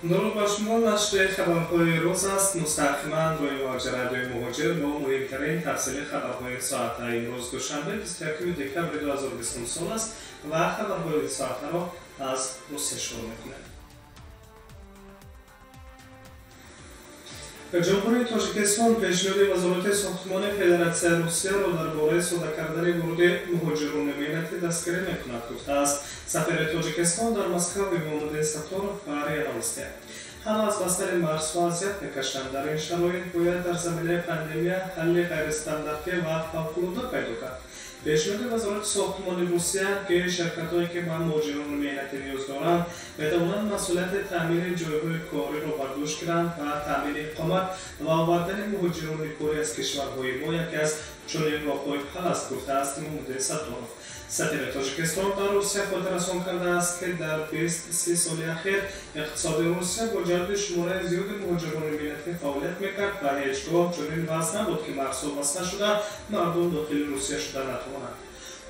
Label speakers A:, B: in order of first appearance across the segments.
A: درود بر شما. نشر خبرهای روز است. مستقیما روی ماجرای مهاجر با مهمترین تفصیل خبرهای ساعت این روز دوشنبه 21 دکتبر 2020 سال است و خبرهای ساعت را از روسیه شروع می‌کنیم. جمهوری تاجیکستان پیشنهاد وزارت ساختمان فدراسیون روسیه را درباره صادر کردن ورود مهاجران ملتی دستگیری می‌کند گفته است. سفیر تاجیکستان در مسکو محمد ستارov نوشته همه از بستر مرز و اذیت می‌کشند. در این شرایط باید در زمینه پاندمیا حل غیراستانداردی و فوق‌العاده پیدا کرد. پیشنهاد وزارت ساختمان روسیه که شرکت‌هایی که به مهاجران مهنتی نیاز دارند بتوانند مسئولیت تامین جایگاه کاری را بر دوش گیرند و تامین اقامت و آوردن مهاجران کاری از کشورهای ما یکی از چنین راه‌های حل است گفته است محمد ستارov. سفیر تاجیکستان در روسیه خاطر رسان کرده است که در 20-30 سال اخیر اقتصاد روسیه با جلب شمار زیاد مهاجران ملتی فعالیت میکرد و هیچگاه چنین وضع نبود که مرزها بسته شده مردم داخل روسیه شده نتوانند.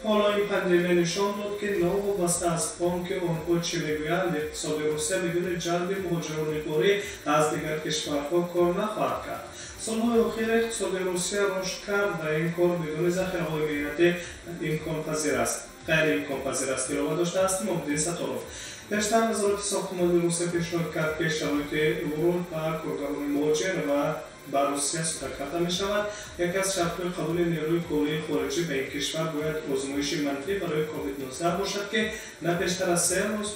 A: حالا این پاندمی نشان داد که ناوابسته از آنکه آنها چه میگویند اقتصاد روسیه بدون جلب مهاجران کاری از دیگر کشورها کار نخواهد کرد. سالهای اخیر اقتصاد روسیه رشد کرد و این کار بدون ذخیره‌های ملتی امکان پذیر است. غیر امکان پذیر است که را داشته است محمد ستارov. پیشتر وزارت ساختمان روسیه پیشنهاد کرد که شرایط ورود و کارگران مهاجر و بر روسیه صادر کرده می شود. یکی از شرط‌های قبول نیروی کاری خارجی به این کشور باید آزمایش منفی برای کووید 19 باشد که نه بیشتر از 3 روز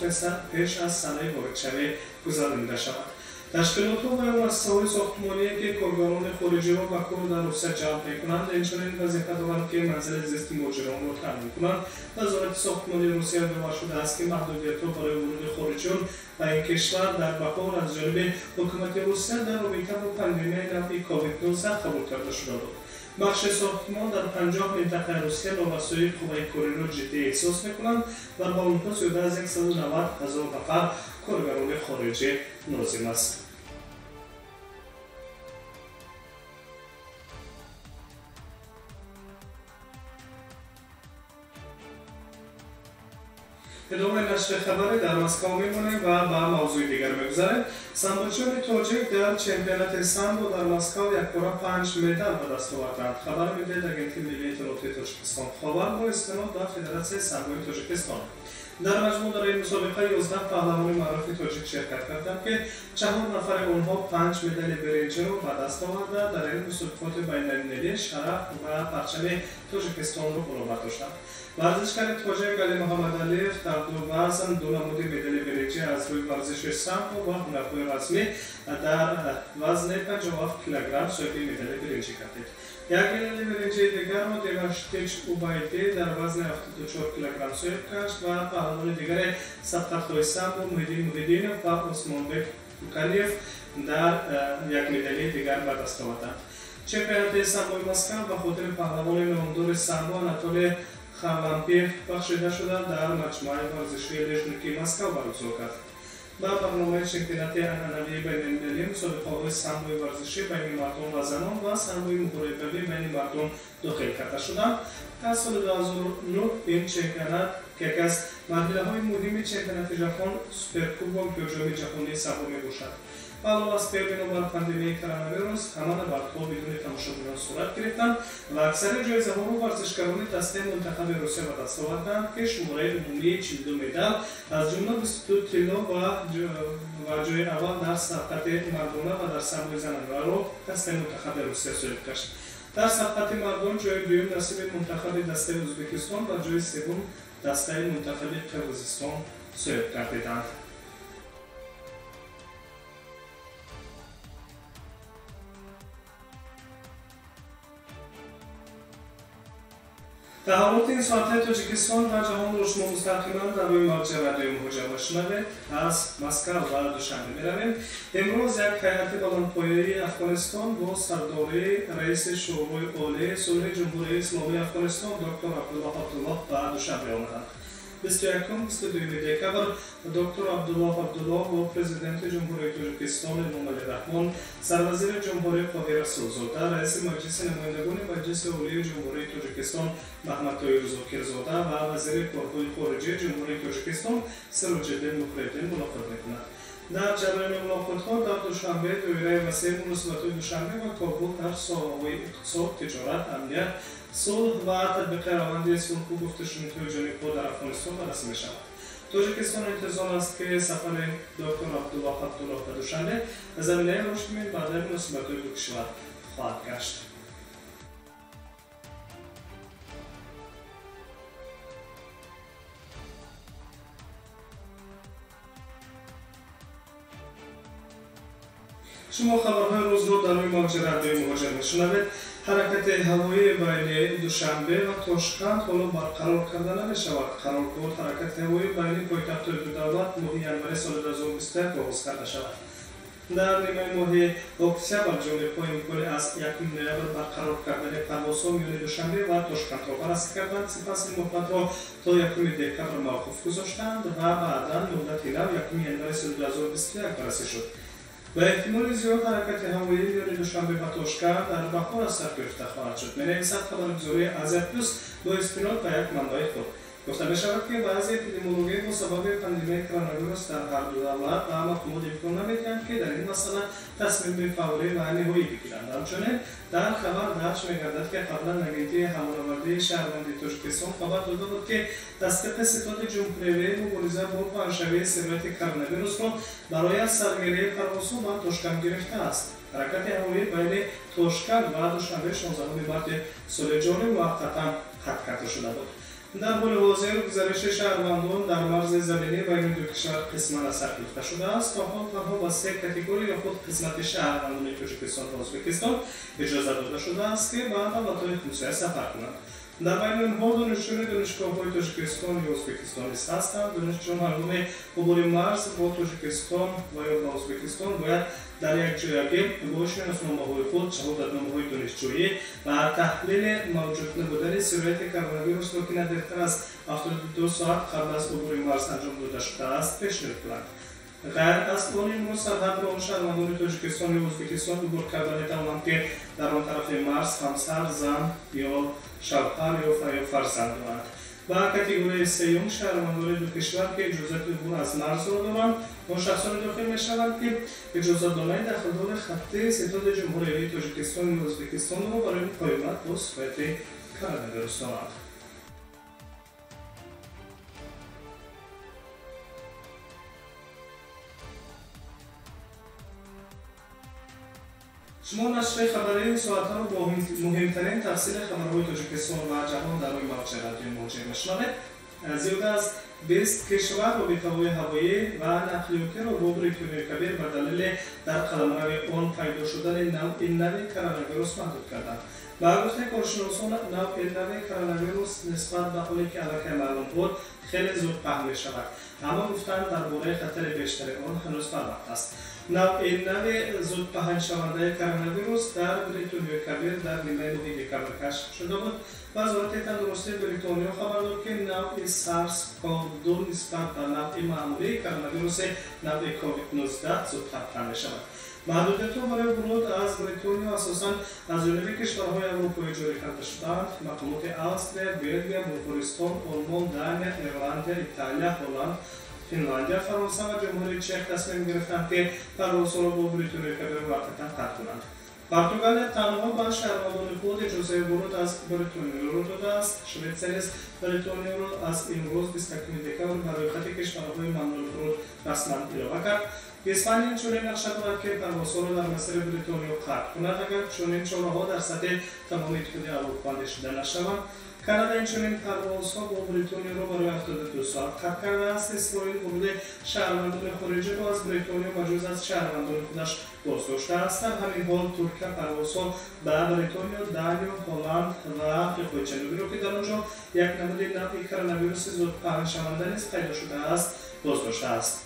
A: پیش از سنه واردشوی گذرانده شود. تشکیلات و مؤسسه‌های ساختمانی که کارگران خارجی را به کار در روسیه جلب می‌کنند اینچنین وظیفه دارند که منزل زیست مهاجران را تامین کنند. وزارت ساختمانی روسیه باور شده است که محدودیت‌ها برای ورود خارجیان به این کشور در بهار از جانب حکومت روسیه در رابطه با پاندمی نوعی کووید 19 قبول کرده شده بود. بخش ساختمان در 50 منطقه روسیه وابستگی قوه کاری را جدی احساس می‌کنند و با آنها زیاده از 190,000 نفر کارگران خارجی لازم است. ادامه نشر خبری در مسکو می‌مانیم و به موضوع دیگر می‌گذاریم. سامبوچیان تاجیک در چمپیونات سامبو در مسکو یکباره 5 مدال به دست آوردند. خبر می‌دهد اگنسی ملی اطلاعاتی تاجیکستان خبر با استناد در فدراسیون سامبوی تاجیکستان. در مجموع در این مسابقه 11 پهلوان معروف تاجیک شرکت کردند که 4 نفر آنها 5 مدال برنج را به دست آورده. در این مسابقات بین‌المللی شرف و پرچم تاجیکستان را بالا برداشتند. ورزشکار تاجیک علی محمد علیف در دو وزن دو نمود مدال برنج از روی ورزش سامبو و هنرهای رسمی در وزن 57 کیلوگرم صاحب مدال برنج گردید. یک مدال برنج دیگر را دیواشتیچ اوبایدی در وزن 74 کیلوگرم صاحب گشت و پهلوان دیگر سبقت‌های سامبو محیدین و عثمانبک توکلیف در یک مدال دیگر به دست آوردند. چمپیونات سامبو مسکو به خاطر پهلوان نامدار سامبو آناتولی خرلمپیف بخشیده شده در مجمع ورزشی لژنیکی مسکو برگزار کرد. با برنامه چمپیونات عنعنوی بین‌المللی مسابقه‌های سامبوی ورزشی بین مردان و زنان و سامبوی محاربه‌ای بین مردان داخل کرده شدند. در سال 2009 این چمپیونات که یکی از مرحله‌های مهم چمپیونات ژاپن سوپرکوبک یا جام جهانی سامبو میباشد. علاوه از بر پاندمی کرونا ویروس همان برخها بدون تماشاگران صورت گرفتند و اکثر جایزه‌ها را ورزشکاران دسته منتخب روسیه به دست آوردند که شماره عمومی 42 مدال از جمله 22 طلا و جای اول در سبقت مردانه و در سامبوی زنانه را دسته منتخب روسیه صاحب گشت. در سبقت مردان جای دوم نصیب منتخب دسته ازبکستان و جای سوم دسته منتخب قرقیزستان صاحب گردیدند. تحولات این ساعت تاجیکستان و جهان را شما مستقیما در روی موج رادیو مهاجر بشنوید. از مسکو و دوشنبه میرویم. امروز یک هیئت بلندپایه افغانستان با سرداری رئیس شورای عالی صلح جمهوری اسلامی افغانستان دکتر عبدالله به دوشنبه آمدند. 21-22 دکتبر دکتر عبدالله و پرزیدنت جمهوری تاجیکستان مومن رحمان، سروزیر جمهوری قاهره رسولزاده، رئیس مجلس نمایندگان مجلس عالی جمهوری تاجیکستان محمد طاهر زاکرزاده و وزیر کارهای خارجه جمهوری تاجیکستان سراج الدین مخلدین ملاقات می‌کنند. در جریان ملاقات‌ها در دوشنبه دوره وسیع مناسبت‌های دوشنبه و کابل در ساحه‌های اقتصاد، تجارت، امنیت، صلح و تطبیق روند صلح و گفت‌وشنودهای جانب‌ها در افغانستان بررسی می‌شود. تاجیکستان انتظار است که سفر دکتر عبدالله به دوشنبه در زمینه رشد بعد مناسبت‌های دو کشور خواهد گشت. شما خبرهای روز رو در روی موج رادیوی مهاجر میشنوید. حرکت هوایی بین دوشنبه و تاشکند حالا برقرار کرده نمیشود. قرار حرکت هوایی بین پایتخت دو دولت ماه ینوری سال 2021 آغاز کرده شود. در نیمه ماه اکتبر جانب‌ها امکان از 1 نوامبر برقرار کردن پروازها میان دوشنبه و تاشکند را بررسی کردند. سپس این مدت را تا 1 دکتبر موقوف گذاشتند و بعدا مدت نو 1 ینوری سال 2021 بررسی شد. به احتمال زیاد حرکت هوایی میان دوشنبه و تاشکند در بهار از سر گرفته خواهد شد. می‌نویسد خبرگزاری آزاد پلس با استناد به یک منبع خود. گفته می‌شود که بعضی اپیدمیولوژی با سبب پاندمی کرونا ویروس در هر دو دولت و مقامات امکان نمی‌دهند که در این مسئله تصمیم فوری و نهایی بگیرند. همچنین در خبر درج می‌گردد که قبلا نگهداری هوانوردی شهروندی تاجیکستان خبر داده بود که دستگاه ستاد جمهوری مبارزه با پنجشنبه سرایت کرونا ویروس را برای سرگیری پروازها به تاشکند گرفته است. حرکت هوایی بین تاشکند و دوشنبه 16 مارس سال جاری موقتا خط کرده شده بود. در حال حاضر گزارش شهروندان در مرز زمینی بین دو کشور قسماً اثر گرفته شده است. تا حال تنها با 3 کاتگوری یا خود قسمت شهروندان تاجیکستان و ازبکستان اجازه داده شده است که به دولت‌های خصوصی سفر کنند. در بین آنها دانشجویان دانشگاه‌های تاجیکستان یا ازبکستان نیز هستند. دانشجویان هنگام عبور مرز با تاجیکستان و یا با ازبکستان باید در یک جایگاه با شناسنامه‌های خود، شهادتنامه‌های دانشجویی و تحلیل موجود نبودن سرایت کرونا ویروس را که ندیرتر از 72 ساعت قبل از عبور مرز انجام داده شده است پیشنهاد کنند. غیر از قانون امروز سرحد را شهروندان تاجیکستان و ازبکستان عبور کرده می‌توانند که در آن طرف مرز همسر، زن یا شوهر یا فرزند دارند. و کاتگوری سوم شهروندان دو کشور که اجازه عبور از مرز را دارند آن شخصان داخل می‌شوند که اجازه دارند داخل خط ستاد جمهوری تاجیکستان و ازبکستان را برای مقاومت با سرایت کرونا ویروس دارند. شما نشر خبری این ساعت ها با مهمترین تفصیل خبرهای تاجیکستان و جهان در روی موج رادیوی مهاجر میشنوید. زیاد از 20 کشور رابطه‌های هوایی و نقلیاتی را با بریتانیای کبیر به دلیل در قلمرو آن پیدا شدن نوع کرونا ویروس محدود کردند. با گفته کارشناسان نوع کرونا ویروس نسبت به حالی که البته معلوم بود خیلی زود پهن می‌شود، اما گفتند درباره خطر بیشتر آن هنوز وقت است. نوع زود پهن شونده کرونا ویروس در بریتانیای کبیر در نیمه ماه دکبر کشف شده بود. وزارت تندرستی بریتانیا خبر داد که نوع سارس کاو-2 نسبت به نوع معمولی کرونا ویروس نوع کووید-19 زودتر پهن می‌شود. محدودیت‌ها برای ورود از بریتانیا اساساً از جانب کشورهای اروپایی جاری کرده شدند. مقامات استرالیا، بلژیم، بلغارستان، آلمان، دانیا، ایرلند، ایتالیا، هلند، فنلاندیا، فرانسه و جمهوری چک تصمیم گرفتند که پروازها را با بریتانیای کبیر موقتا قطع کنند. پرتغال تنها به شهروندان خود اجازه ورود از بریتانیا را داده است. شوئیتزر نیز بریتانیا را از امروز 21 دکبر برای خط کشورهای ممنوع ورود رسما اعلام کرد. اسپانیا چنین نقشه دارد که پروازها را در مسیر بریتانیا قطع کند اگر چنین چاره‌ها در سطح تمام اتحادیه اروپا اندیشیده نشوند. کانادا اینچنین پروازها با بریتانیا را برای 72 ساعت قطع کرده است. اسرائیل ورود شهروندان خارجی را از بریتانیا بجز از شهروندان خودش بازداشته است. در همین حال ترکیه پروازها به بریتانیا، دانیا، هلند و آفریقای جنوبی را که در آنجا یک نمود نوع کرونا ویروس زود پهن شونده نیز پیدا شده است بازداشته است.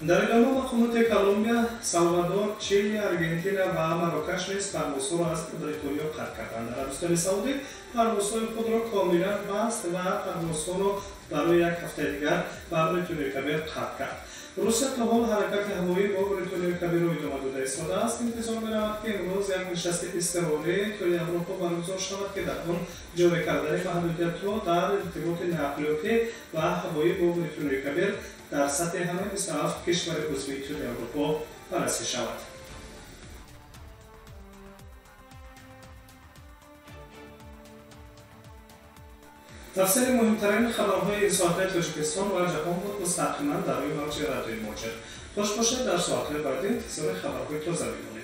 A: در ادامه مقامات کلمبیا، سالوادور، چیلی، آرژانتین و مراکش نیز پروازها را از بریتانیا قطع کردند. عربستان سعودی پروازهای خود را کاملا بست و پروازها را برای یک هفته دیگر به بریتانیای کبیر قطع کرد. روسیه تا حال حرکت هوایی با بریتانیای کبیر رو ادامه داده ایستاده است. انتظار می‌رود که امروز یک نشست اضطراری توی اروپا برگزار شود که در آن جاری کردن محدودیت‌ها در ارتباط نقلیاتی و هوایی با بریتانیای کبیر در سطح همه 27 کشور عضو اتحادیه اروپا بررسی شود. تفسیر مهمترین خبرهای این ساعت تاجیکستان و جهان بود مستقیما در روی موج رادیوی موجه. خوش باشد در ساعت بعدی انتظار خبرهای تازه بمانید.